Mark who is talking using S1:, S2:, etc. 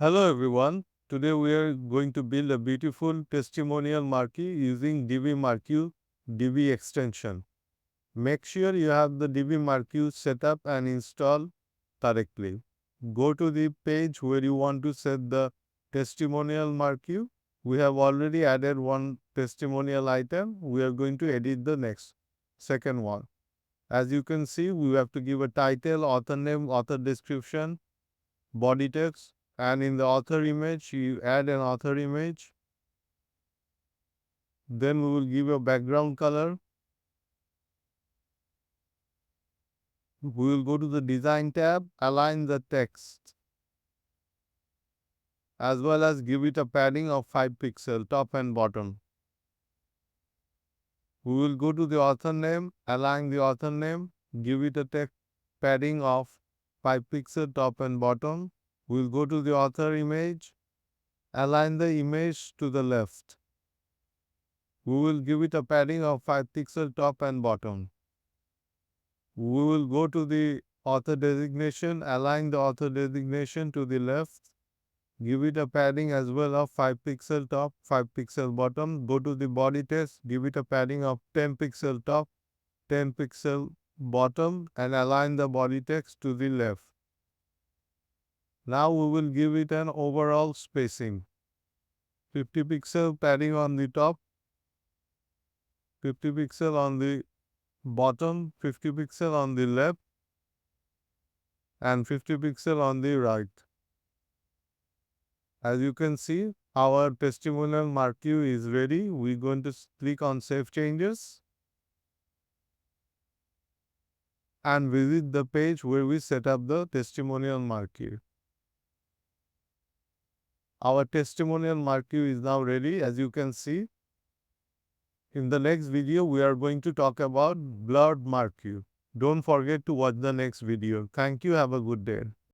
S1: Hello everyone. Today we are going to build a beautiful testimonial marquee using Divi Marquee Divi extension. Make sure you have the Divi Marquee set up and installed correctly. Go to the page where you want to set the testimonial marquee. We have already added one testimonial item. We are going to edit the second one. As you can see, we have to give a title, author name, author description, body text, and in the author image you add an author image. Then we will give a background color. We will go to the design tab, align the text, as well as give it a padding of 5 pixels top and bottom. We will go to the author name, align the author name, give it a text padding of 5 pixels top and bottom. We will go to the author image, align the image to the left. We will give it a padding of 5 pixels top and bottom. We will go to the author designation, align the author designation to the left, give it a padding as well of 5 pixel top, 5 pixel bottom. Go to the body text, give it a padding of 10 pixel top, 10 pixel bottom, and align the body text to the left. Now we will give it an overall spacing. 50 pixel padding on the top, 50 pixel on the bottom, 50 pixel on the left, and 50 pixel on the right. As you can see, our testimonial marquee is ready. We're going to click on Save Changes and visit the page where we set up the testimonial marquee. Our testimonial marquee is now ready, as you can see. In the next video, we are going to talk about blurred marquee. Don't forget to watch the next video. Thank you. Have a good day.